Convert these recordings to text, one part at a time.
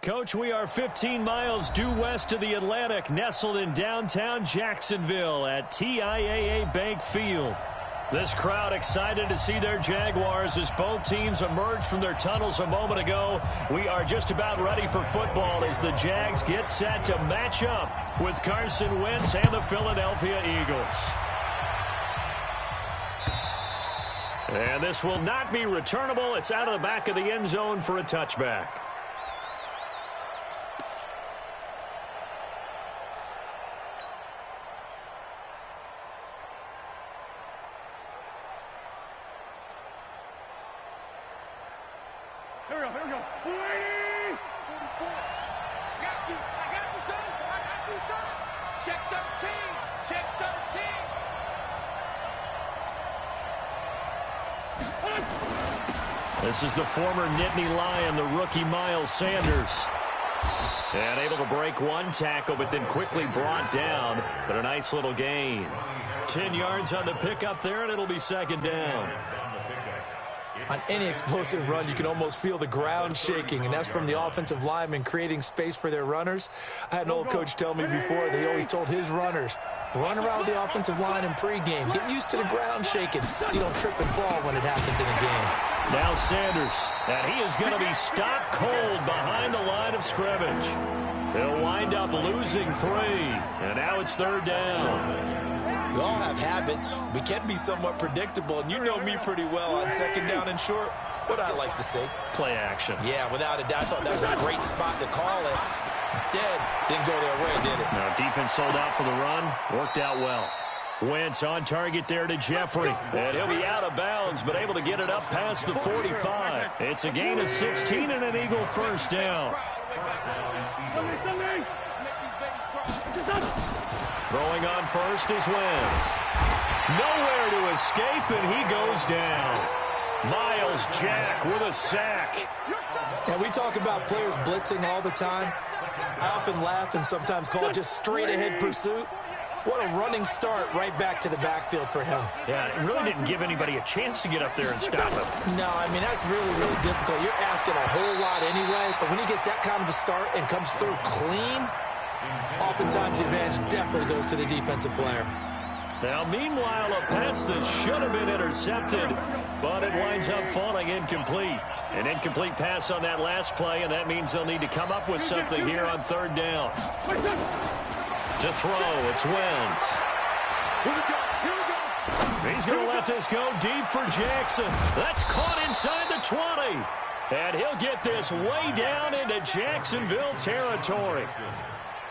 Coach, we are 15 miles due west of the Atlantic, nestled in downtown Jacksonville at TIAA Bank Field. This crowd excited to see their Jaguars as both teams emerged from their tunnels a moment ago. We are just about ready for football as the Jags get set to match up with Carson Wentz and the Philadelphia Eagles. And this will not be returnable. It's out of the back of the end zone for a touchback. Here we go. I got you, son. I got you, son. Check 13. Check 13. This is the former Nittany Lion, the rookie Miles Sanders. And able to break one tackle, but then quickly brought down. But a nice little gain. 10 yards on the pickup there, and it'll be second down. On any explosive run, you can almost feel the ground shaking, and that's from the offensive linemen creating space for their runners. I had an old coach tell me before, they always told his runners, run around with the offensive line in pregame. Get used to the ground shaking so you don't trip and fall when it happens in a game. Now Sanders, and he is going to be stopped cold behind the line of scrimmage. He'll wind up losing 3, and now it's third down. We all have habits. We can be somewhat predictable, and you know me pretty well on second down and short. What I like to say? Play action. Yeah, without a doubt. I thought that was a great spot to call it. Instead, didn't go their way, did it? Now defense sold out for the run. Worked out well. Wentz on target there to Jeffrey. And he'll be out of bounds, but able to get it up past the 45. It's a gain of 16 and an Eagle first down. Throwing on first is Wentz. Nowhere to escape, and he goes down. Miles Jack with a sack. And we talk about players blitzing all the time. I often laugh and sometimes call it just straight-ahead pursuit. What a running start right back to the backfield for him. Yeah, it really didn't give anybody a chance to get up there and stop him. No, I mean, that's really, really difficult. You're asking a whole lot anyway, but when he gets that kind of a start and comes through clean, oftentimes the advantage definitely goes to the defensive player. Now, meanwhile, a pass that should have been intercepted, but it winds up falling incomplete. An incomplete pass on that last play, and that means they'll need to come up with something here on third down. To throw, it's Wentz. He's going to let this go deep for Jackson. That's caught inside the 20. And he'll get this way down into Jacksonville territory.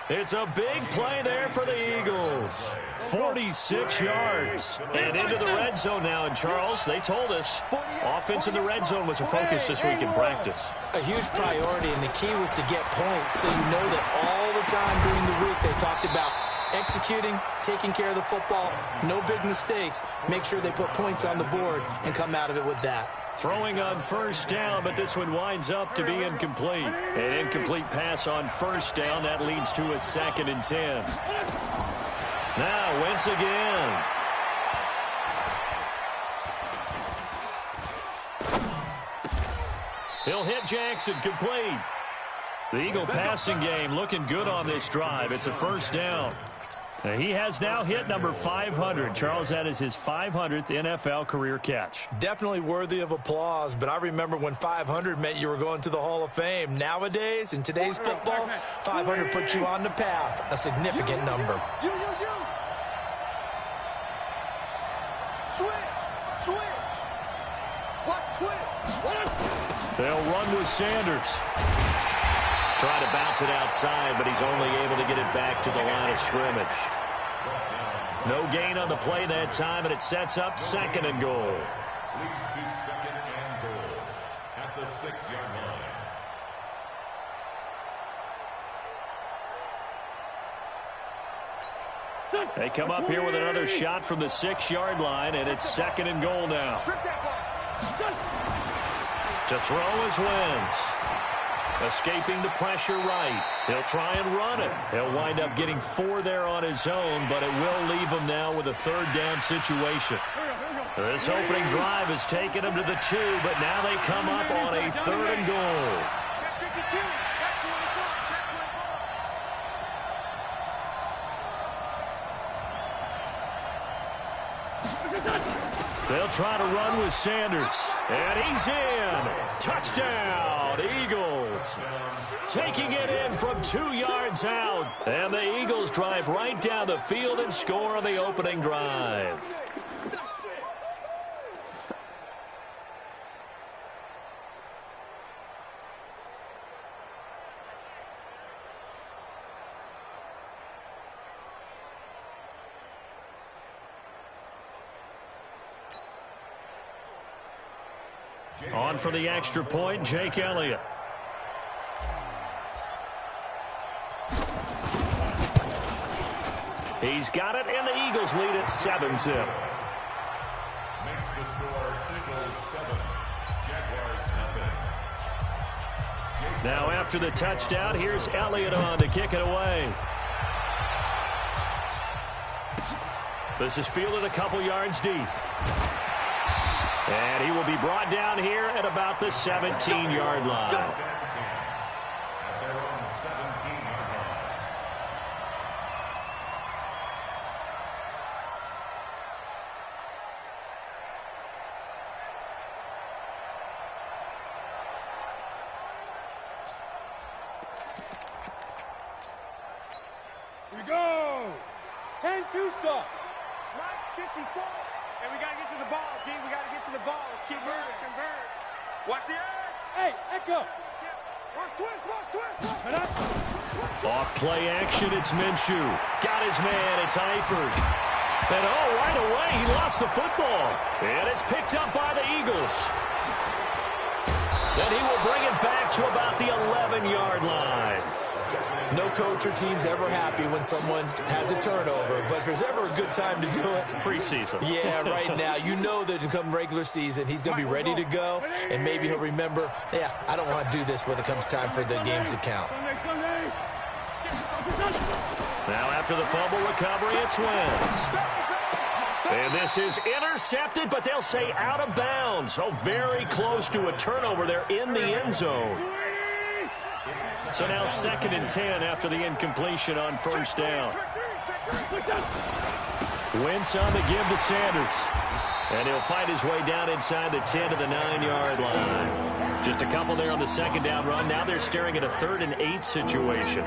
It's a big play there for the Eagles. 46 yards. And into the red zone now. And, Charles, they told us offense in the red zone was a focus this week in practice. A huge priority, and the key was to get points. So you know that all the time during the week they talked about executing, taking care of the football, no big mistakes. Make sure they put points on the board and come out of it with that. Throwing on first down, but this one winds up to be incomplete. An incomplete pass on first down. That leads to a 2nd and 10. Now, Wentz again. He'll hit Jackson, complete. The Eagle passing game looking good on this drive. It's a first down. He has now hit number 500. Charles, that is his 500th NFL career catch. Definitely worthy of applause, but I remember when 500 meant you were going to the Hall of Fame. Nowadays, in today's football, 500 puts you on the path, a significant number. Switch. Watch twitch. They'll run with Sanders. Try to bounce it outside, but he's only able to get it back to the line of scrimmage. No gain on the play that time, and it sets up 2nd and goal. Leads to 2nd and goal at the 6-yard line. They come up here with another shot from the 6-yard line, and it's 2nd and goal now. To throw is Wentz. Escaping the pressure right. He'll try and run it. He'll wind up getting 4 there on his own, but it will leave him now with a 3rd down situation. This opening drive has taken him to the 2, but now they come up on a 3rd and goal. They'll try to run with Sanders. And he's in. Touchdown, Eagles. Taking it in from 2 yards out. And the Eagles drive right down the field and score on the opening drive. On for the extra point, Jake Elliott. He's got it, and the Eagles lead at 7-0. Makes the score Eagles 7, Jaguars nothing. Now after the touchdown, here's Elliott on to kick it away. This is fielded a couple yards deep. And he will be brought down here at about the 17-yard line. At their own 17-yard line. Here we go. 10-2 stop. Right, 54. And we got to get to the ball, G. We got to get to the ball. Let's keep moving. Watch the edge. Hey, Echo. Watch twist, watch twist. Off play action, it's Minshew. Got his man, it's Eifert. And right away, he lost the football. And it's picked up by the Eagles. Then he will bring it back to about the 11-yard line. No coach or team's ever happy when someone has a turnover, but if there's ever a good time to do it, preseason. Yeah, right now. You know that come regular season, he's going to be ready to go, and maybe he'll remember, yeah, I don't want to do this when it comes time for the games to count. Now after the fumble recovery, it's Wentz. And this is intercepted, but they'll say out of bounds. Oh, very close to a turnover there in the end zone. So now 2nd and 10 after the incompletion on first down. Wentz on the give to Sanders. And he'll fight his way down inside the 10 to the 9-yard line. Just a couple there on the 2nd down run. Now they're staring at a 3rd and 8 situation.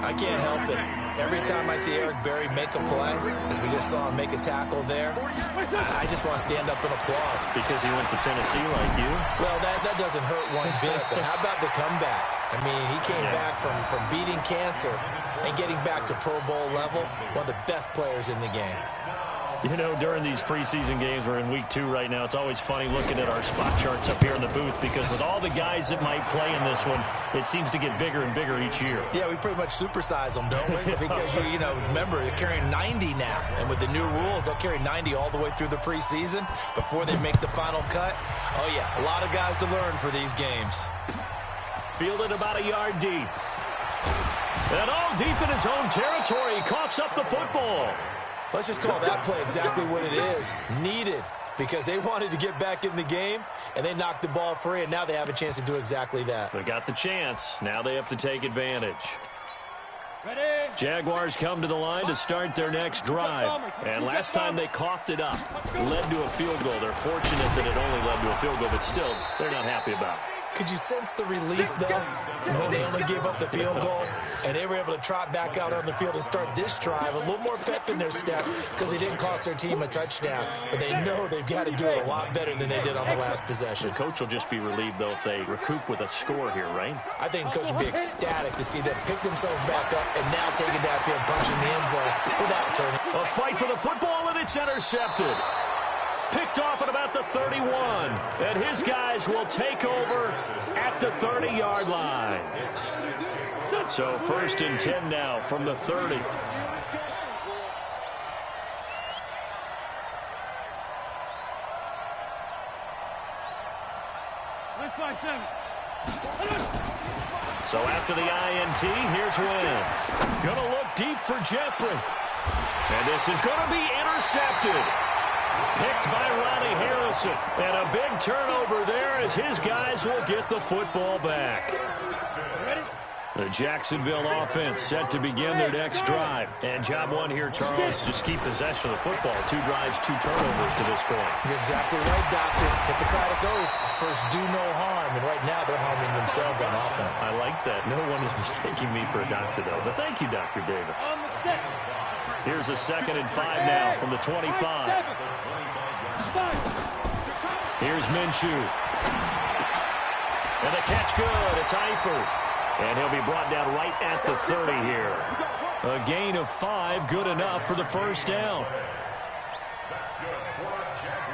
I can't help it. Every time I see Eric Berry make a play, as we just saw him make a tackle there, I just want to stand up and applaud. Because he went to Tennessee like you? Well, that doesn't hurt one bit. But how about the comeback? I mean, he came back from beating cancer and getting back to Pro Bowl level. One of the best players in the game. You know, during these preseason games, we're in week 2 right now, it's always funny looking at our spot charts up here in the booth because with all the guys that might play in this one, it seems to get bigger and bigger each year. Yeah, we pretty much supersize them, don't we? Because, you know, remember, they're carrying 90 now. And with the new rules, they'll carry 90 all the way through the preseason before they make the final cut. Oh, yeah, a lot of guys to learn for these games. Fielded about a yard deep. And all deep in his own territory, he coughs up the football. Let's just call that play exactly what it is. Needed, because they wanted to get back in the game, and they knocked the ball free, and now they have a chance to do exactly that. They got the chance. Now they have to take advantage. Ready. Jaguars come to the line to start their next drive. And last time they coughed it up, led to a field goal. They're fortunate that it only led to a field goal, but still, they're not happy about it. Could you sense the relief, though, when they only gave up the field goal and they were able to trot back out on the field and start this drive? A little more pep in their step because they didn't cost their team a touchdown. But they know they've got to do it a lot better than they did on the last possession. The coach will just be relieved, though, if they recoup with a score here, right? I think the coach will be ecstatic to see them pick themselves back up and now take it downfield, punching the end zone without turning. A fight for the football, and it's intercepted. Picked off at about the 31. And his guys will take over at the 30-yard line. So 1st and 10 now from the 30. So after the INT, here's Wentz. Going to look deep for Jeffrey. And this is going to be intercepted. Picked by Ronnie Harrison. And a big turnover there as his guys will get the football back. Ready? The Jacksonville offense set to begin their next drive. And job one here, Charles, just keep possession of the football. 2 drives, 2 turnovers to this point. You're exactly right, Doctor. Hippocratic oath. First, do no harm. And right now, they're harming themselves on offense. I like that. No one is mistaking me for a doctor, though. But thank you, Dr. Davis. Here's a 2nd and 5 now from the 25. Here's Minshew. And the catch good. It's Eifert. And he'll be brought down right at the 30 here. A gain of 5, good enough for the first down.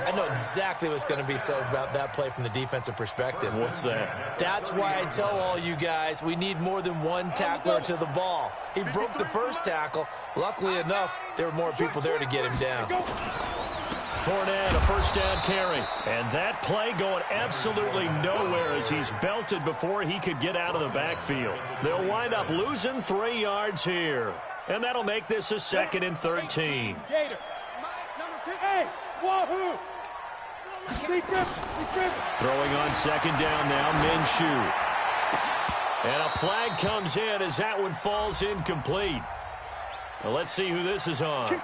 I know exactly what's going to be said about that play from the defensive perspective. What's that? That's why I tell all you guys we need more than one tackler to the ball. He broke the first tackle. Luckily enough, there were more people there to get him down. Fournette, a first down carry. And that play going absolutely nowhere as he's belted before he could get out of the backfield. They'll wind up losing 3 yards here. And that'll make this a 2nd and 13. Gator. Hey, wahoo! Throwing on 2nd down now, Minshew. And a flag comes in as that one falls incomplete. Well, let's see who this is on.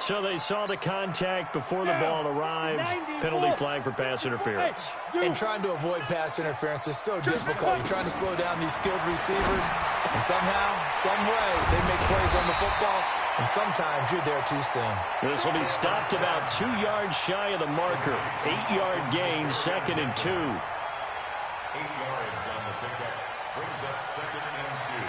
So they saw the contact before the ball arrived. Penalty flag for pass interference. And trying to avoid pass interference is so difficult. You're trying to slow down these skilled receivers, and somehow, some way, they make plays on the football, and sometimes you're there too soon. This will be stopped about 2 yards shy of the marker. 8-yard gain, 2nd and 2. 8 yards on the pickup. Brings up 2nd and 2.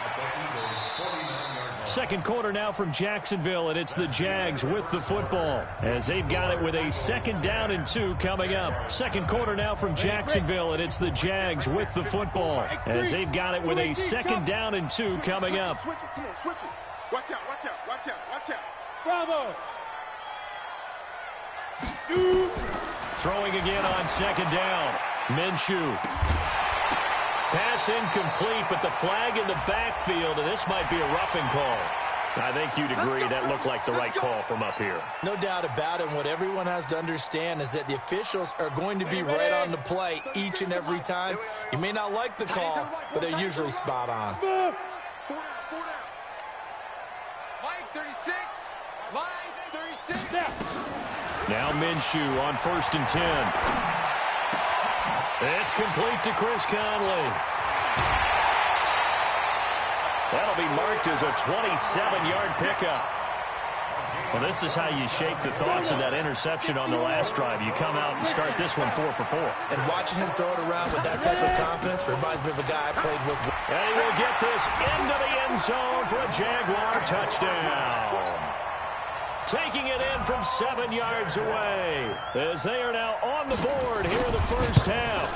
At the Eagles' 49-yard line. Second quarter now from Jacksonville, and it's the Jags with the football as they've got it with a 2nd down and 2 coming up. Second quarter now from Jacksonville, and it's the Jags with the football as they've got it with a 2nd down and 2 coming up. Switch it, come on, switch it. Watch out, watch out, watch out, watch out. Bravo. Shoot. Throwing again on 2nd down. Minshew. Pass incomplete, but the flag in the backfield, and this might be a roughing call. I think you'd agree that looked like the right call from up here. No doubt about it. And what everyone has to understand is that the officials are going to be right on the play each and every time. You may not like the call, but they're usually spot on. 4 down, 4 down. Mike, 36. Mike, 36. Now Minshew on 1st and 10. It's complete to Chris Conley. That'll be marked as a 27-yard pickup. Well, this is how you shape the thoughts of that interception on the last drive. You come out and start this one 4 for 4. And watching him throw it around with that type of confidence reminds me of a guy I played with. And he will get this into the end zone for a Jaguar touchdown. Taking it in from 7 yards away as they are now on the board here in the first half.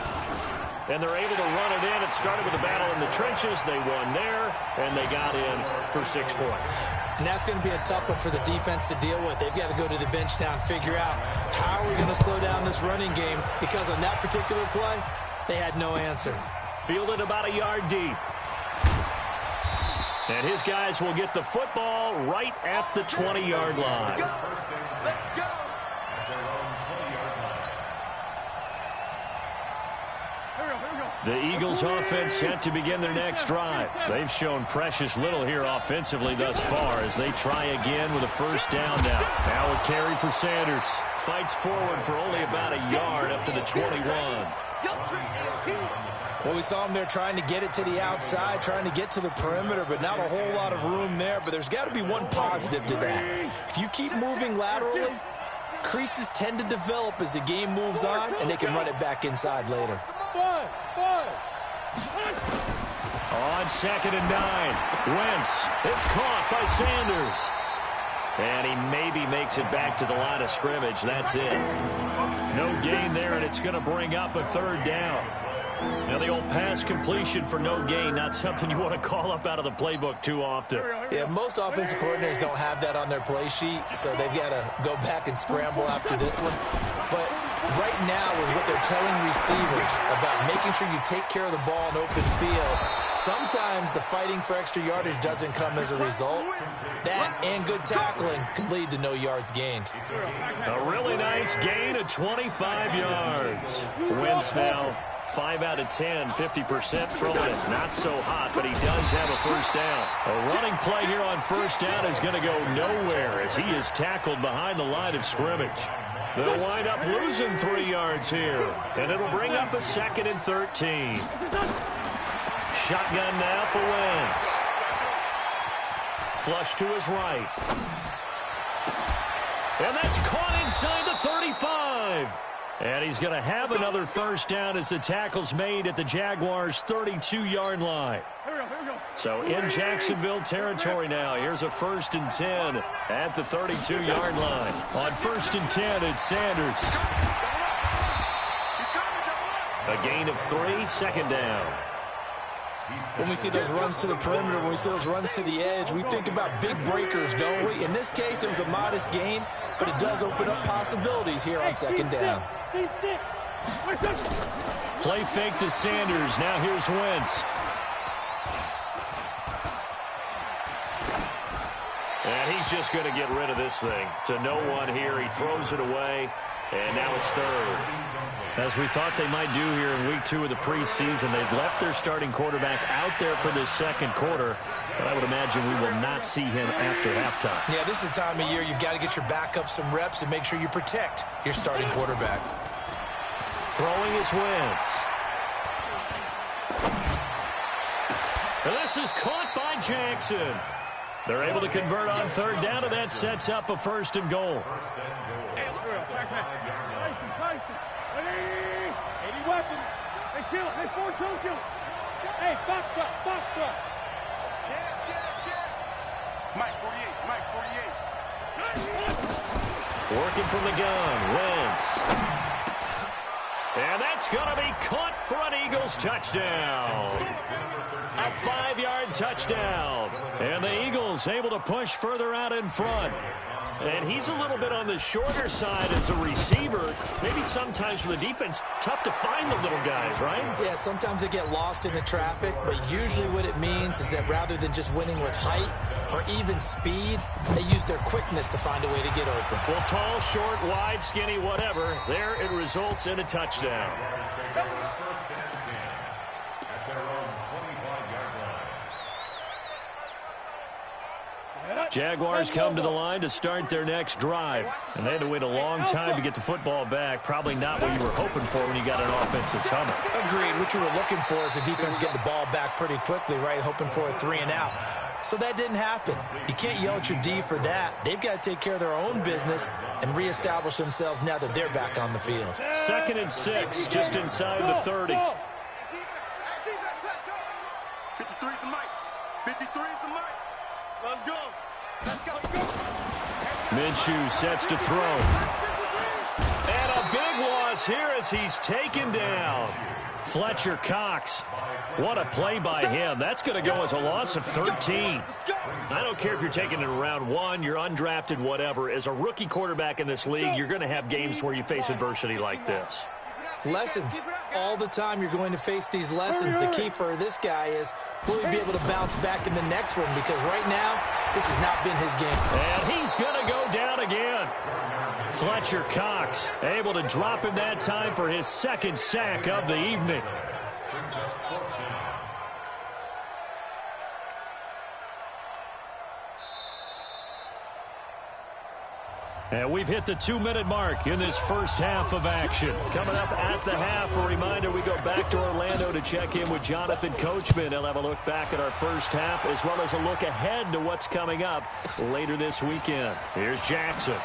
And they're able to run it in. It started with a battle in the trenches. They won there, and they got in for 6 points. And that's going to be a tough one for the defense to deal with. They've got to go to the bench now and figure out how are we going to slow down this running game, because on that particular play, they had no answer. Fielded about a yard deep. And his guys will get the football right at the 20-yard line. Let's go. The Eagles offense set to begin their next drive. They've shown precious little here offensively thus far as they try again with a first down now. Now a carry for Sanders. Fights forward for only about a yard up to the 21. Well, we saw him there trying to get it to the outside, trying to get to the perimeter, but not a whole lot of room there. But there's got to be one positive to that. If you keep moving laterally, creases tend to develop as the game moves on, and they can run it back inside later. On 2nd and 9, Wentz. It's caught by Sanders. And he maybe makes it back to the line of scrimmage. That's it. No gain there, and it's going to bring up a 3rd down. Now, the old pass completion for no gain, not something you want to call up out of the playbook too often. Yeah, most offensive coordinators don't have that on their play sheet, so they've got to go back and scramble after this one. But right now, with what they're telling receivers about making sure you take care of the ball in open field, sometimes the fighting for extra yardage doesn't come as a result. That and good tackling can lead to no yards gained. A really nice gain of 25 yards. Wentz now 5 out of 10, 50% throwing it. Not so hot, but he does have a first down. A running play here on first down is going to go nowhere as he is tackled behind the line of scrimmage. They'll wind up losing 3 yards here, and it'll bring up a 2nd and 13. Shotgun now for Wentz. Flush to his right. And that's caught inside the 35. And he's going to have another first down as the tackle's made at the Jaguars' 32-yard line. So in Jacksonville territory now, here's a 1st and 10 at the 32-yard line. On 1st and 10, it's Sanders. A gain of 3, 2nd down. When we see those runs to the perimeter, when we see those runs to the edge, we think about big breakers, don't we? In this case, it was a modest gain, but it does open up possibilities here on 2nd down. Play fake to Sanders. Now here's Wentz. And he's just going to get rid of this thing. To no one here. He throws it away, and now it's 3rd. As we thought they might do here in week 2 of the preseason, they've left their starting quarterback out there for this 2nd quarter, but I would imagine we will not see him after halftime. Yeah, this is the time of year you've got to get your backup some reps and make sure you protect your starting quarterback. Throwing is Wentz. And this is caught by Jackson. They're able to convert on 3rd down, and that sets up a 1st and goal. Weapon. They kill it. They force don't kill it. Hey, box truck, box truck. Mike 48, Mike 48. Working from the gun, Wentz. And that's going to be caught for an Eagles touchdown. A 5-yard touchdown. And the Eagles able to push further out in front. And he's a little bit on the shorter side as a receiver. Maybe sometimes for the defense, tough to find the little guys, right? Yeah, sometimes they get lost in the traffic, but usually what it means is that rather than just winning with height or even speed, they use their quickness to find a way to get open. Well, tall, short, wide, skinny, whatever, there it results in a touchdown. Jaguars come to the line to start their next drive. And they had to wait a long time to get the football back. Probably not what you were hoping for when you got an offense that's humming. Agreed. What you were looking for is the defense getting the ball back pretty quickly, right? Hoping for a 3 and out. So that didn't happen. You can't yell at your D for that. They've got to take care of their own business and reestablish themselves now that they're back on the field. 2nd and 6, just inside the 30. 53 is the mic. 53 is the mic. Let's go. Let's go. Minshew sets to throw. And a big loss here as he's taken down. Fletcher Cox. What a play by him. That's going to go as a loss of 13. I don't care if you're taking it in round 1, you're undrafted, whatever. As a rookie quarterback in this league, you're going to have games where you face adversity like this. Lessons. All the time you're going to face these lessons. The key for this guy is will he be able to bounce back in the next one, because right now this has not been his game. And he's going to go down again. Fletcher Cox able to drop him that time for his 2nd sack of the evening. And we've hit the 2-minute mark in this first half of action. Coming up at the half, a reminder, we go back to Orlando to check in with Jonathan Coachman. He'll have a look back at our first half as well as a look ahead to what's coming up later this weekend. Here's Jackson.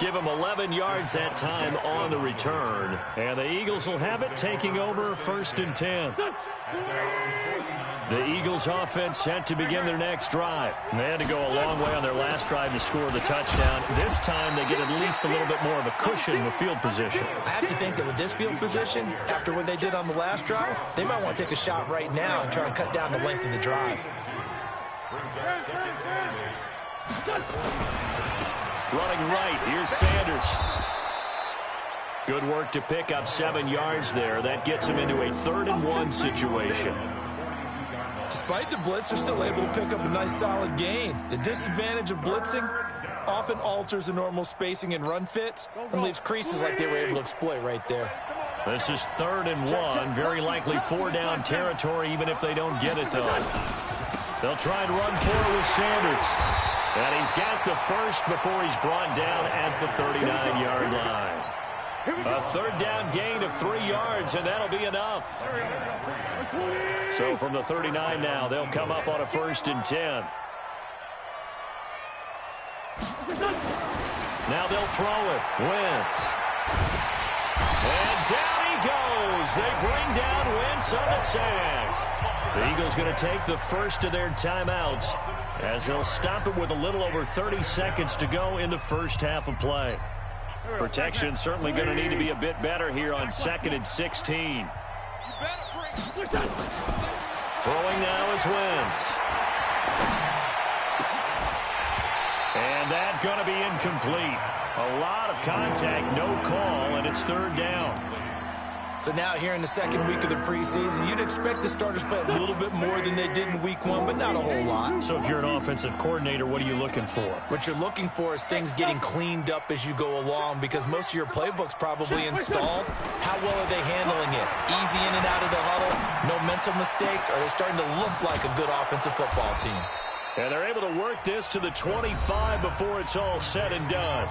Give him 11 yards that time on the return. And the Eagles will have it, taking over 1st and 10. The Eagles offense set to begin their next drive. They had to go a long way on their last drive to score the touchdown. This time they get at least a little bit more of a cushion with field position. I have to think that with this field position, after what they did on the last drive, they might want to take a shot right now and try and cut down the length of the drive. Running right, here's Sanders. Good work to pick up 7 yards there. That gets him into a 3rd and 1 situation. Despite the blitz, they're still able to pick up a nice solid gain. The disadvantage of blitzing, often alters the normal spacing and run fits and leaves creases like they were able to exploit right there. This is 3rd and 1. Very likely 4-down territory, even if they don't get it, though. They'll try and run for it with Sanders. And he's got the first before he's brought down at the 39-yard line. A 3rd down gain of 3 yards, and that'll be enough. So from the 39 now, they'll come up on a 1st and 10. Now they'll throw it. Wentz. And down he goes. They bring down Wentz on the sack. The Eagles going to take the first of their timeouts as they'll stop it with a little over 30 seconds to go in the first half of play. Protection certainly going to need to be a bit better here on 2nd and 16. Throwing now is Wentz. And that's going to be incomplete. A lot of contact, no call, and it's 3rd down. So now here in the 2nd week of the preseason, you'd expect the starters play a little bit more than they did in week 1, but not a whole lot. So if you're an offensive coordinator, what are you looking for? What you're looking for is things getting cleaned up as you go along, because most of your playbook's probably installed. How well are they handling it? Easy in and out of the huddle? No mental mistakes? Are they starting to look like a good offensive football team? And they're able to work this to the 25 before it's all said and done.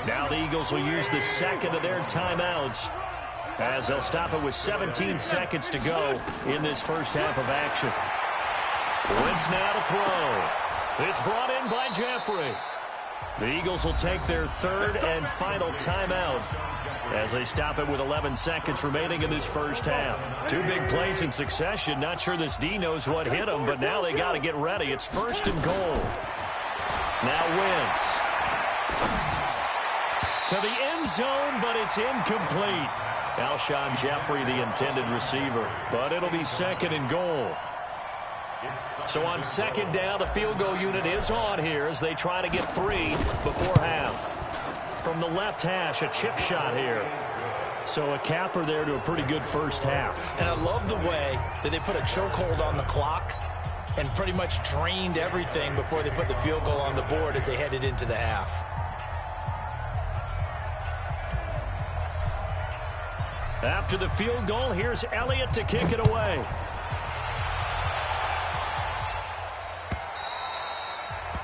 Now the Eagles will use the 2nd of their timeouts as they'll stop it with 17 seconds to go in this first half of action. Wentz now to throw. It's brought in by Jeffrey. The Eagles will take their 3rd and final timeout as they stop it with 11 seconds remaining in this first half. 2 big plays in succession. Not sure this D knows what hit them, but now they got to get ready. It's 1st and goal. Now Wentz. To the end zone, but it's incomplete. Alshon Jeffrey, the intended receiver. But it'll be 2nd and goal. So on 2nd down, the field goal unit is on here as they try to get 3 before half. From the left hash, a chip shot here. So a capper there to a pretty good first half. And I love the way that they put a chokehold on the clock and pretty much drained everything before they put the field goal on the board as they headed into the half. After the field goal, here's Elliott to kick it away.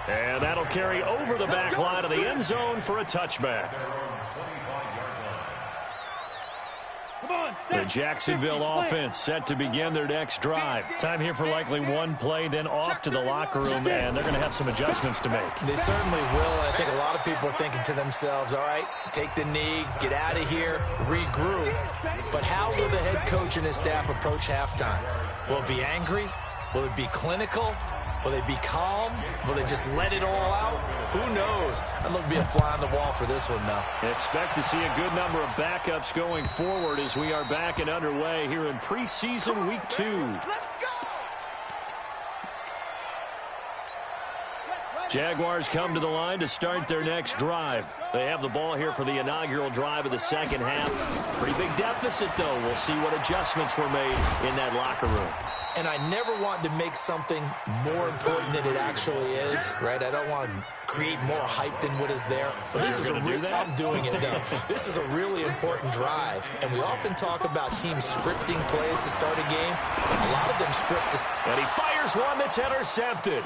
And that'll carry over the back line of the end zone for a touchback. The Jacksonville offense set to begin their next drive. Time here for likely 1 play, then off to the locker room, and they're going to have some adjustments to make. They certainly will, and I think a lot of people are thinking to themselves, all right, take the knee, get out of here, regroup. But how will the head coach and his staff approach halftime? Will it be angry? Will it be clinical? Will they be calm? Will they just let it all out? Who knows? I'd love to be a fly on the wall for this one, though. Expect to see a good number of backups going forward as we are back and underway here in preseason week 2. Jaguars come to the line to start their next drive. They have the ball here for the inaugural drive of the second half. Pretty big deficit, though. We'll see what adjustments were made in that locker room. And I never want to make something more important than it actually is, right? I don't want to create more hype than what is there. But this is I'm doing it, though. This is a really important drive. And we often talk about teams scripting plays to start a game. A lot of them script to... And he fires one that's intercepted.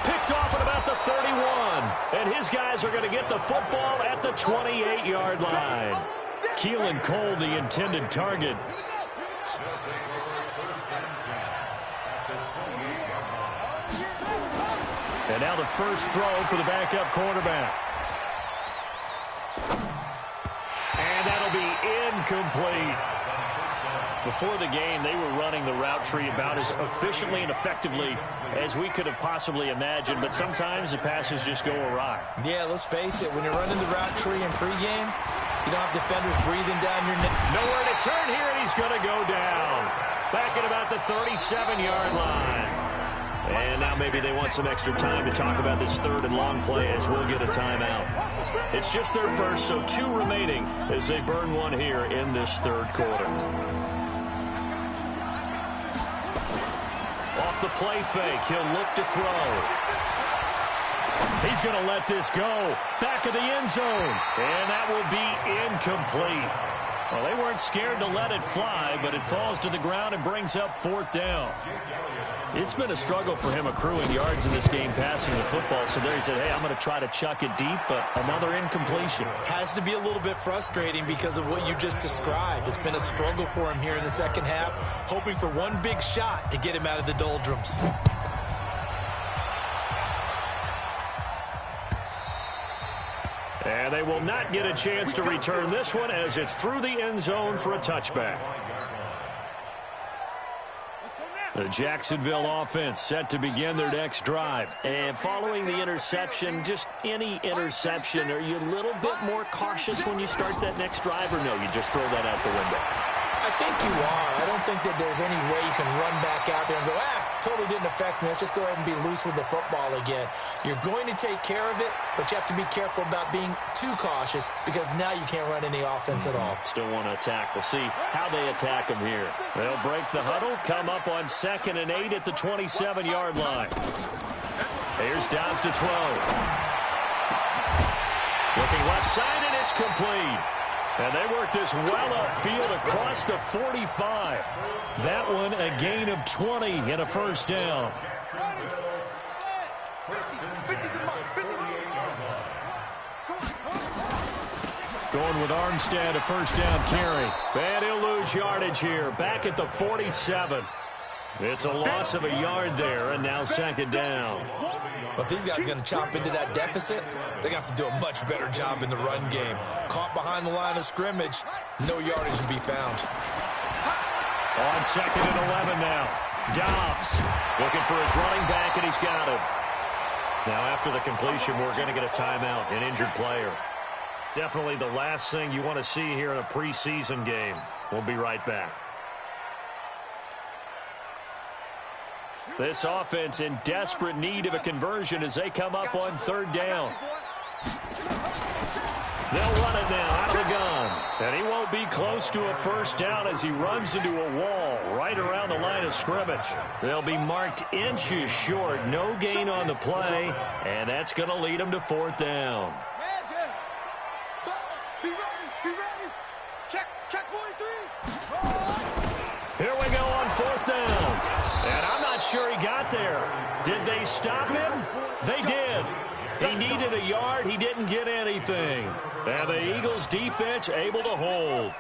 Picked off at about the 31. And his guys are going to get the football at the 28-yard line. Keelan Cole, the intended target. And now the first throw for the backup quarterback. And that'll be incomplete. Before the game, they were running the route tree about as efficiently and effectively as we could have possibly imagined, but sometimes the passes just go awry. Yeah, let's face it. When you're running the route tree in pregame, you don't have defenders breathing down your neck. Nowhere to turn here, and he's going to go down. Back at about the 37-yard line. And now maybe they want some extra time to talk about this third and long play as we'll get a timeout. It's just their first, so 2 remaining as they burn one here in this third quarter. Off the play fake, he'll look to throw. He's going to let this go. Back of the end zone. And that will be incomplete. Well, they weren't scared to let it fly, but it falls to the ground and brings up 4th down. It's been a struggle for him accruing yards in this game passing the football. So there he said, hey, I'm going to try to chuck it deep, but another incompletion. Has to be a little bit frustrating because of what you just described. It's been a struggle for him here in the second half, hoping for one big shot to get him out of the doldrums. And they will not get a chance to return this one as it's through the end zone for a touchback. The Jacksonville offense set to begin their next drive. And following the interception, just any interception, are you a little bit more cautious when you start that next drive, or no, you just throw that out the window? I think you are. I don't think that there's any way you can run back out there and go, totally didn't affect me. Let's just go ahead and be loose with the football again. You're going to take care of it, but you have to be careful about being too cautious because now you can't run any offense at all. Still want to attack. We'll see how they attack him here. They'll break the huddle, come up on 2nd and 8 at the 27-yard line. Here's Dobbs to throw. Looking left side, and it's complete. And they work this well upfield across the 45. That one a gain of 20 and a 1st down. Going with Armstead, a 1st down carry. And he'll lose yardage here. Back at the 47. It's a loss of a yard there, and now 2nd down. But these guys are going to chop into that deficit. They got to do a much better job in the run game. Caught behind the line of scrimmage, no yardage to be found. On 2nd and 11 now. Dobbs looking for his running back, and he's got him. Now after the completion, we're going to get a timeout, an injured player. Definitely the last thing you want to see here in a preseason game. We'll be right back. This offense in desperate need of a conversion as they come up on 3rd down. They'll run it now out of the gun. And he won't be close to a 1st down as he runs into a wall right around the line of scrimmage. They'll be marked inches short. No gain on the play. And that's going to lead them to 4th down. Be ready. Check 43. Here we go on 4th down. And I'm not sure he got there. Did they stop him? They did. He needed a yard. He didn't get anything. And the Eagles defense able to hold.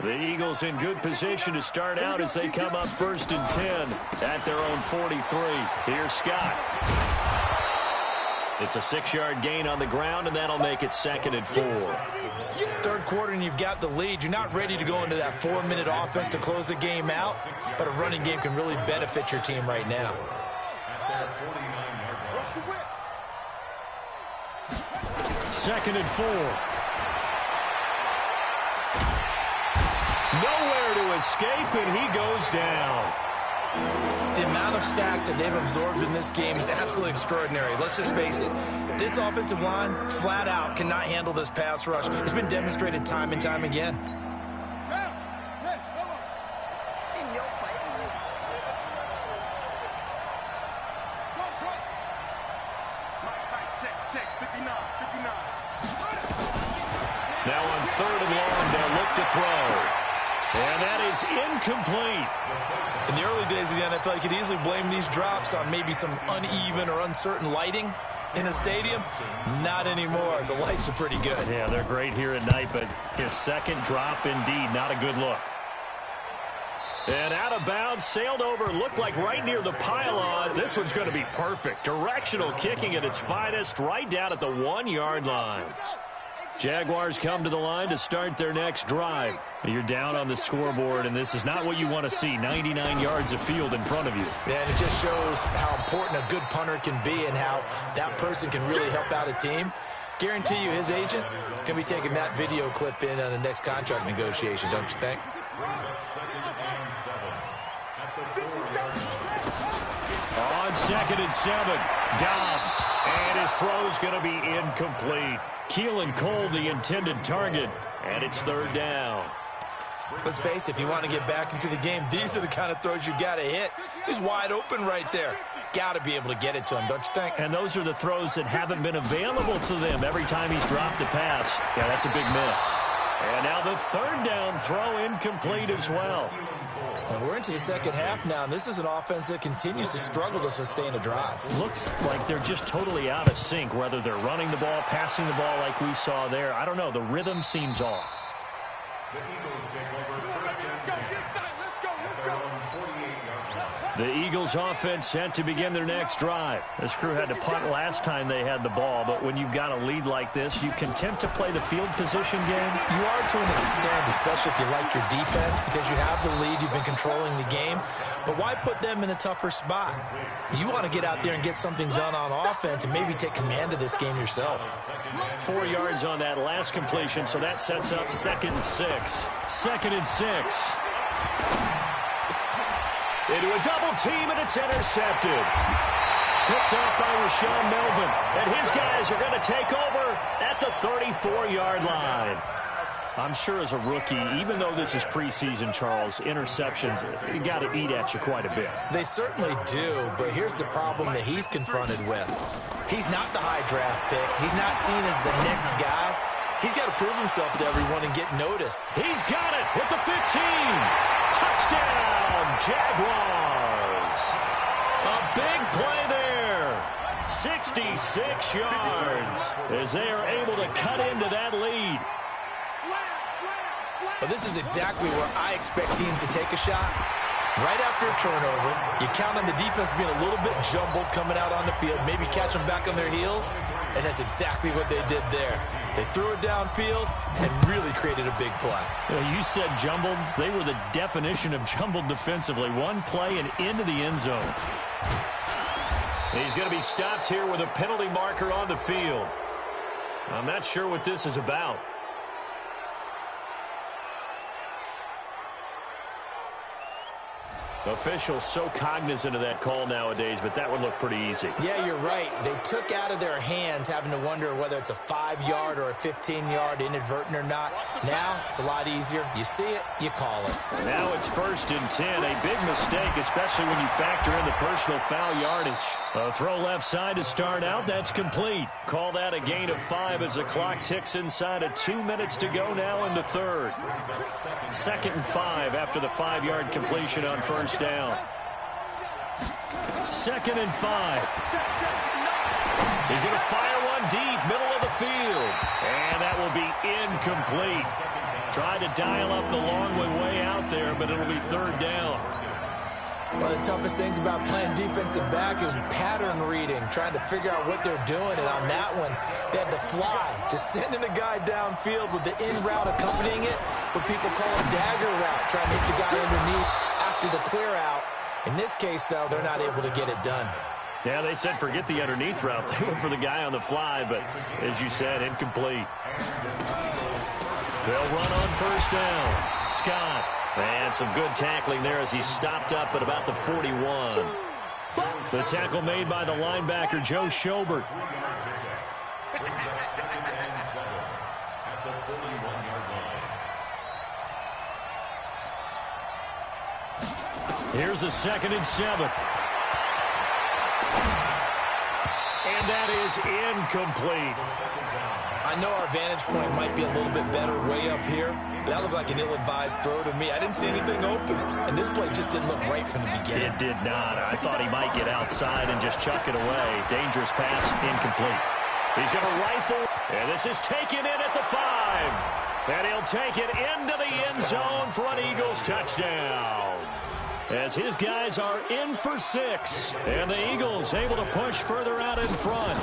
The Eagles in good position to start out as they come up 1st and 10 at their own 43. Here's Scott. It's a 6-yard gain on the ground, and that'll make it 2nd and 4. 3rd quarter, and you've got the lead. You're not ready to go into that 4-minute offense to close the game out, but a running game can really benefit your team right now. 2nd and 4. Nowhere to escape, and he goes down. The amount of sacks that they've absorbed in this game is absolutely extraordinary. Let's just face it. This offensive line, flat out, cannot handle this pass rush. It's been demonstrated time and time again. In your face. Check. 59. Now on 3rd and long, they'll look to throw. And that is incomplete. In the early days of the NFL, you could easily blame these drops on maybe some uneven or uncertain lighting in a stadium. Not anymore. The lights are pretty good. Yeah, they're great here at night, but his 2nd drop, indeed, not a good look. And out of bounds, sailed over, looked like right near the pylon. This one's going to be perfect. Directional kicking at its finest, right down at the 1-yard line. Jaguars come to the line to start their next drive. You're down on the scoreboard, and this is not what you want to see, 99 yards of field in front of you. Yeah, and it just shows how important a good punter can be and how that person can really help out a team. Guarantee you his agent can be taking that video clip in on the next contract negotiation, don't you think? On 2nd and 7, Dobbs, and his throw's going to be incomplete. Keelan Cole, the intended target, and it's 3rd down. Let's face it, if you want to get back into the game, these are the kind of throws you got to hit. He's wide open right there. Got to be able to get it to him, don't you think? And those are the throws that haven't been available to them every time he's dropped a pass. Yeah, that's a big miss. And now the third down throw incomplete as well. And we're into the second half now, and this is an offense that continues to struggle to sustain a drive. Looks like they're just totally out of sync, whether they're running the ball, passing the ball like we saw there. I don't know. The rhythm seems off. The Eagles take over first and 10 at their own 48-yard line. The Eagles offense set to begin their next drive. This crew had to punt last time they had the ball, but when you've got a lead like this, you content to play the field position game? You are to an extent, especially if you like your defense, because you have the lead, you've been controlling the game. But why put them in a tougher spot? You want to get out there and get something done on offense and maybe take command of this game yourself. 4 yards on that last completion, so that sets up 2nd and 6. 2nd and 6. Into a double team, and it's intercepted. Picked off by Rashaan Melvin. And his guys are going to take over at the 34-yard line. I'm sure as a rookie, even though this is preseason, Charles, interceptions, you got to eat at you quite a bit. They certainly do, but here's the problem that he's confronted with. He's not the high draft pick. He's not seen as the next guy. He's got to prove himself to everyone and get noticed. He's got it at the 15. Touchdown, Jaguars. A big play there. 66 yards as they are able to cut into that lead. Well, this is exactly where I expect teams to take a shot. Right after a turnover, you count on the defense being a little bit jumbled coming out on the field, maybe catch them back on their heels, and that's exactly what they did there. They threw it downfield and really created a big play. Well, you said jumbled. They were the definition of jumbled defensively. One play and into the end zone. He's going to be stopped here with a penalty marker on the field. I'm not sure what this is about. Officials so cognizant of that call nowadays, but that would look pretty easy. Yeah, you're right. They took out of their hands having to wonder whether it's a 5-yard or a 15-yard inadvertent or not. Now, it's a lot easier. You see it, you call it. Now it's 1st and 10. A big mistake, especially when you factor in the personal foul yardage. A throw left side to start out. That's complete. Call that a gain of 5 as the clock ticks inside of 2 minutes to go now in the third. 2nd and 5 after the 5-yard completion on first down. 2nd and 5. He's going to fire one deep, middle of the field. And that will be incomplete. Tried to dial up the long way out there, but it'll be 3rd down. One of the toughest things about playing defensive back is pattern reading, trying to figure out what they're doing. And on that one, they had the fly, just sending a guy downfield with the in route accompanying it, what people call a dagger route, trying to hit the guy underneath after the clear out. In this case, though, they're not able to get it done. Yeah, they said forget the underneath route. They went for the guy on the fly, but as you said, incomplete. They'll run on first down. Scott. And some good tackling there as he stopped up at about the 41. The tackle made by the linebacker, Joe Schobert. Brings up 2nd and 7 at the 41-yard line. Here's a 2nd and 7. And that is incomplete. I know our vantage point might be a little bit better way up here, but that looked like an ill-advised throw to me. I didn't see anything open, and this play just didn't look right from the beginning. It did not. I thought he might get outside and just chuck it away. Dangerous pass, incomplete. He's going to rifle, and this is taken in at the 5. And he'll take it into the end zone for an Eagles touchdown. As his guys are in for 6, and the Eagles able to push further out in front.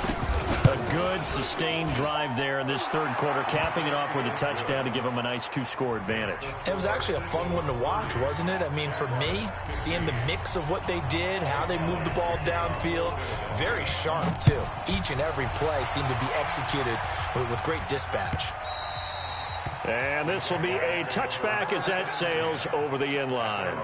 A good, sustained drive there in this third quarter, capping it off with a touchdown to give them a nice 2-score advantage. It was actually a fun one to watch, wasn't it? I mean, for me, seeing the mix of what they did, how they moved the ball downfield, very sharp, too. Each and every play seemed to be executed with great dispatch. And this will be a touchback as that sails over the end line.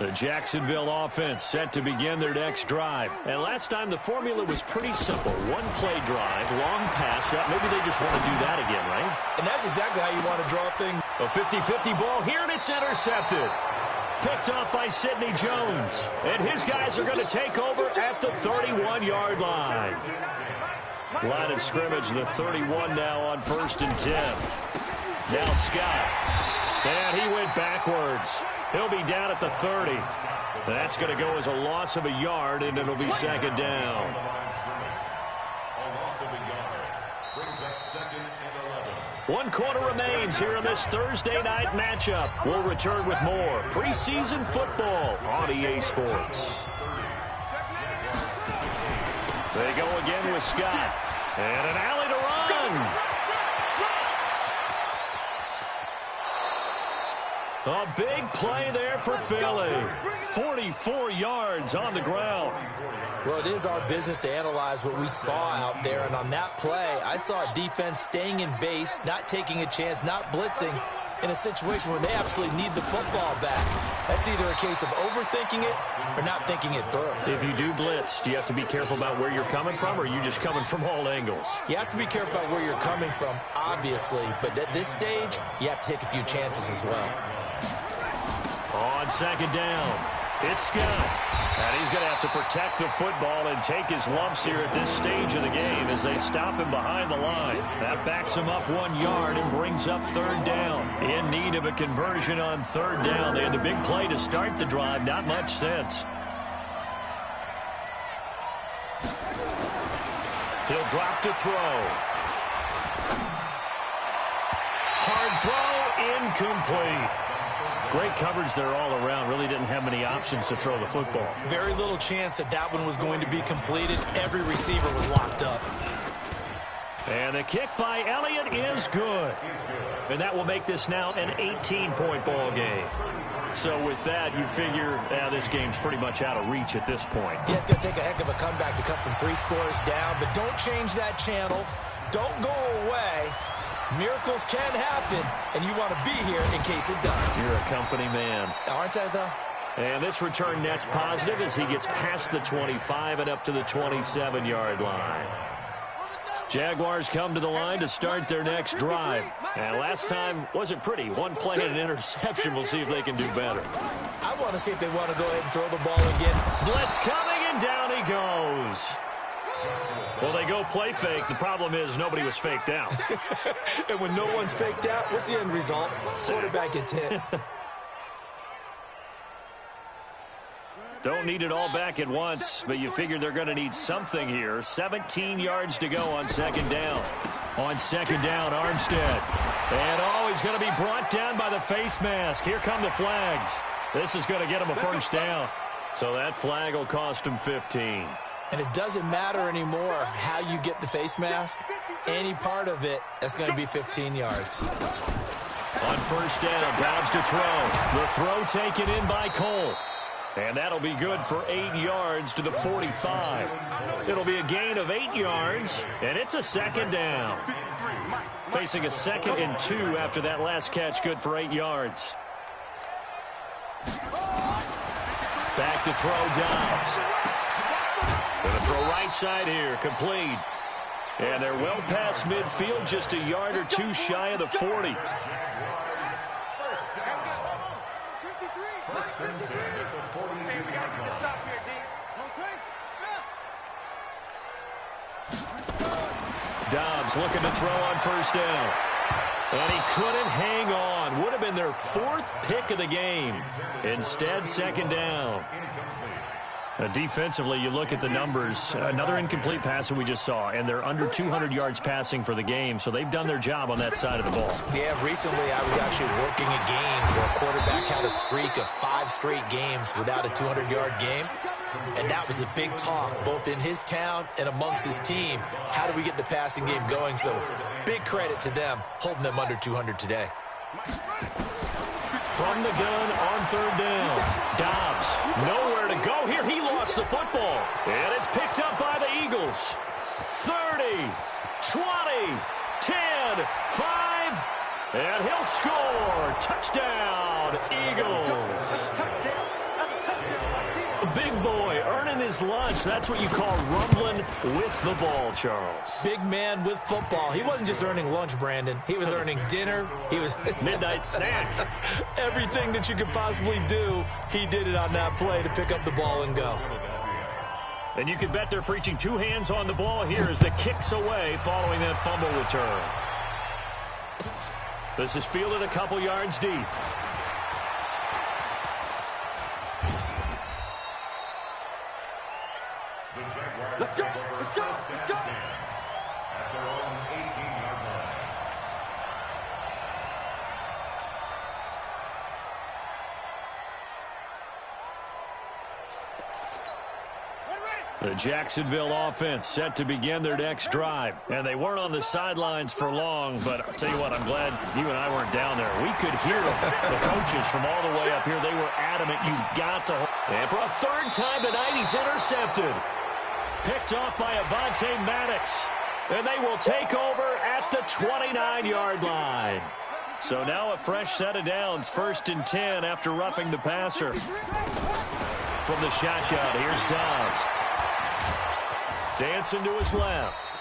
The Jacksonville offense set to begin their next drive. And last time the formula was pretty simple. One-play drive, long pass. Maybe they just want to do that again, right? And that's exactly how you want to draw things. A 50-50 ball here, and it's intercepted. Picked off by Sidney Jones. And his guys are going to take over at the 31-yard line. Line of scrimmage, the 31 now on 1st and 10. Now Scott. And he went backwards. He'll be down at the 30. That's going to go as a loss of a yard, and it'll be 2nd down. A loss of a yard brings up 2nd and 11. 1 quarter remains here in this Thursday night matchup. We'll return with more preseason football on EA Sports. They go again with Scott. And an alley to run. A big play there for Philly. 44 yards on the ground. Well, it is our business to analyze what we saw out there. And on that play, I saw a defense staying in base, not taking a chance, not blitzing in a situation where they absolutely need the football back. That's either a case of overthinking it or not thinking it through. If you do blitz, do you have to be careful about where you're coming from, or are you just coming from all angles? You have to be careful about where you're coming from, obviously. But at this stage, you have to take a few chances as well. On 2nd down, it's Scott. And he's going to have to protect the football and take his lumps here at this stage of the game as they stop him behind the line. That backs him up 1 yard and brings up 3rd down. In need of a conversion on 3rd down. They had the big play to start the drive. Not much sense. He'll drop to throw. Hard throw, incomplete. Great coverage there all around. Really didn't have many options to throw the football. Very little chance that that one was going to be completed. Every receiver was locked up. And the kick by Elliott is good. And that will make this now an 18-point ball game. So with that, you figure this game's pretty much out of reach at this point. Yeah, it's going to take a heck of a comeback to come from 3 scores down. But don't change that channel. Don't go away. Miracles can happen, and you want to be here in case it does. You're a company man. Aren't I, though? And this return net's positive as he gets past the 25 and up to the 27-yard line. Jaguars come to the line to start their next drive. And last time wasn't pretty. 1 play and an interception. We'll see if they can do better. I want to see if they want to go ahead and throw the ball again. Blitz coming, and down he goes. Well, they go play fake. The problem is nobody was faked out. And when no one's faked out, what's the end result? Quarterback gets hit. Don't need it all back at once, but you figure they're going to need something here. 17 yards to go on 2nd down. On 2nd down, Armstead. And, he's going to be brought down by the face mask. Here come the flags. This is going to get him a 1st down. So that flag will cost him 15. And it doesn't matter anymore how you get the face mask. Any part of it, that's going to be 15 yards. On 1st down, Dobbs to throw. The throw taken in by Cole. And that'll be good for 8 yards to the 45. It'll be a gain of 8 yards, and it's a 2nd down. Facing a 2nd and 2 after that last catch, good for 8 yards. Back to throw, Dobbs. Going to throw right side here, complete. And they're well past midfield, just a yard or 2 shy of the 40. Dobbs looking to throw on 1st down. And he couldn't hang on. Would have been their 4th pick of the game. Instead, 2nd down. Defensively, you look at the numbers. Another incomplete pass that we just saw, and they're under 200 yards passing for the game, so they've done their job on that side of the ball. Yeah, recently I was actually working a game where a quarterback had a streak of 5 straight games without a 200-yard game, and that was a big talk, both in his town and amongst his team. How do we get the passing game going? So big credit to them, holding them under 200 today. From the gun on 3rd down. Dobbs, nowhere to go here. He lost the football. And it's picked up by the Eagles. 30, 20, 10, 5, and he'll score. Touchdown, Eagles. A big boy earning his lunch. That's what you call rumbling with the ball, Charles. Big man with football. He wasn't just earning lunch, Brandon. He was earning dinner. He was midnight snack. Everything that you could possibly do, he did it on that play to pick up the ball and go. And you can bet they're preaching two hands on the ball here as the kick's away following that fumble return. This is fielded a couple yards deep. Let's go, let's go, let's go. At their own 18-yard line. The Jacksonville offense set to begin their next drive. And they weren't on the sidelines for long, but I'll tell you what, I'm glad you and I weren't down there. We could hear them. The coaches from all the way up here, they were adamant. You've got to. And for a third time tonight, he's intercepted. Picked off by Avonte Maddox. And they will take over at the 29-yard line. So now a fresh set of downs, 1st and 10 after roughing the passer. From the shotgun, here's Dobbs. Dancing to his left.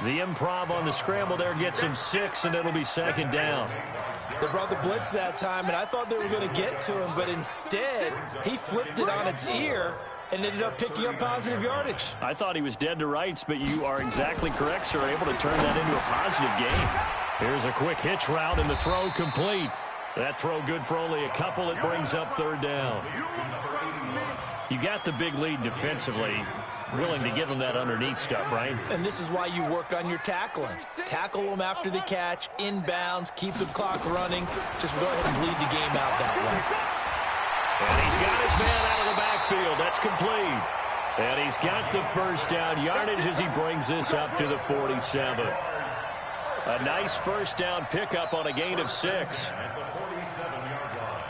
The improv on the scramble there gets him 6, and it'll be 2nd down. They brought the blitz that time, and I thought they were going to get to him, but instead, he flipped it on its ear and ended up picking up positive yardage. I thought he was dead to rights, but you are exactly correct, sir. Able to turn that into a positive gain. Here's a quick hitch route, and the throw complete. That throw good for only a couple. It brings up 3rd down. You got the big lead defensively. Willing to give them that underneath stuff, right? And this is why you work on your tackling. Tackle them after the catch, inbounds, keep the clock running. Just go ahead and bleed the game out that way. And he's got his man out of the backfield. That's complete. And he's got the 1st down yardage as he brings this up to the 47. A nice 1st down pickup on a gain of 6. At the 47-yard line.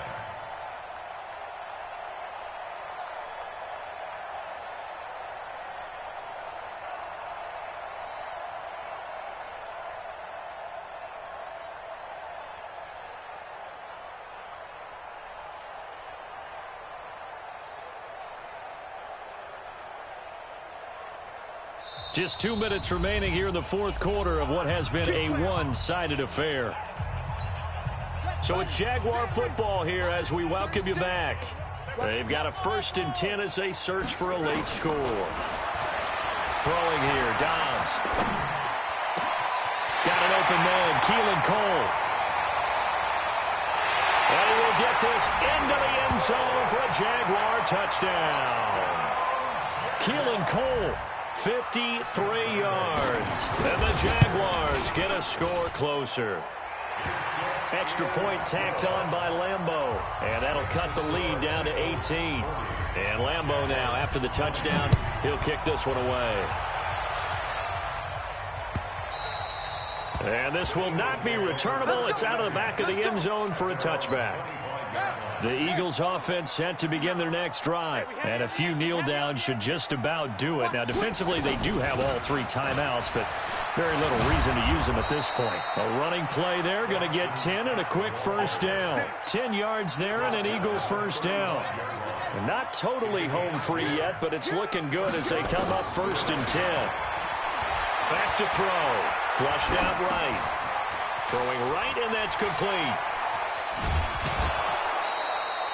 Just 2 minutes remaining here in the 4th quarter of what has been a one-sided affair. So it's Jaguar football here as we welcome you back. They've got a 1st and 10 as they search for a late score. Throwing here, Dobbs. Got an open man, Keelan Cole. And he will get this into the end zone for a Jaguar touchdown. Keelan Cole. 53 yards. And the Jaguars get a score closer. Extra point tacked on by Lambo. And that'll cut the lead down to 18. And Lambo now, after the touchdown, he'll kick this one away. And this will not be returnable. It's out of the back of the end zone for a touchback. The Eagles offense set to begin their next drive. And a few kneel downs should just about do it. Now, defensively, they do have all 3 timeouts, but very little reason to use them at this point. A running play there, going to get 10 and a quick 1st down. 10 yards there and an Eagle 1st down. Not totally home free yet, but it's looking good as they come up 1st and 10. Back to throw. Flushed out right. Throwing right, and that's complete.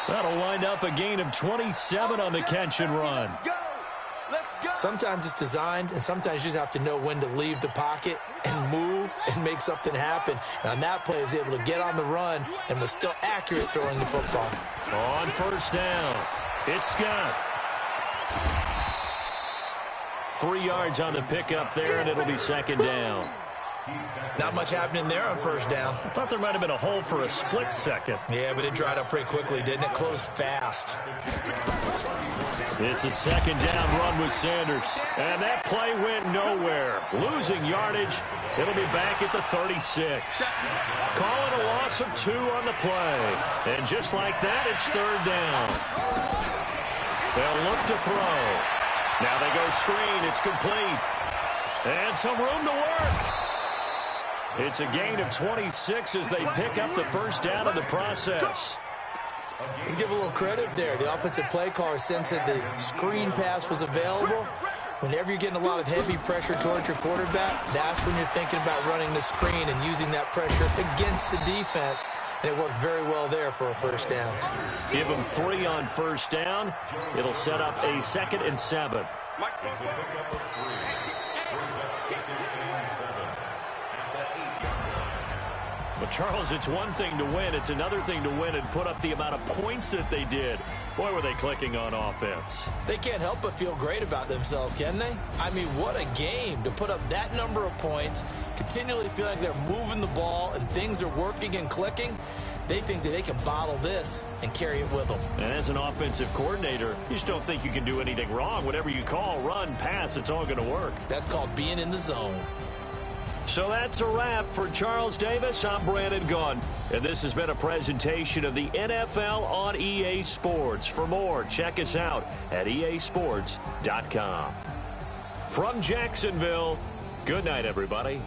That'll wind up a gain of 27 on the catch and run. Sometimes it's designed, and sometimes you just have to know when to leave the pocket and move and make something happen. And on that play, he was able to get on the run and was still accurate throwing the football. On 1st down, it's Scott. 3 yards on the pickup there, and it'll be 2nd down. Not much happening there on 1st down. I thought there might have been a hole for a split second. Yeah, but it dried up pretty quickly, didn't it? Closed fast. It's a 2nd down run with Sanders. And that play went nowhere. Losing yardage. It'll be back at the 36. Calling a loss of 2 on the play. And just like that, it's 3rd down. They'll look to throw. Now they go screen. It's complete. And some room to work. It's a gain of 26 as they pick up the 1st down in the process. Let's give a little credit there. The offensive play caller sensed that the screen pass was available. Whenever you're getting a lot of heavy pressure towards your quarterback, that's when you're thinking about running the screen and using that pressure against the defense. And it worked very well there for a first down. Give them 3 on first down. It'll set up a 2nd and 7. It's a pickup of 3. Brings up 2nd and 7 at the 8. But, Charles, it's one thing to win. It's another thing to win and put up the amount of points that they did. Boy, were they clicking on offense. They can't help but feel great about themselves, can they? I mean, what a game to put up that number of points, continually feel like they're moving the ball and things are working and clicking. They think that they can bottle this and carry it with them. And as an offensive coordinator, you just don't think you can do anything wrong. Whatever you call, run, pass, it's all going to work. That's called being in the zone. So that's a wrap for Charles Davis. I'm Brandon Gunn, and this has been a presentation of the NFL on EA Sports. For more, check us out at easports.com. From Jacksonville, good night, everybody.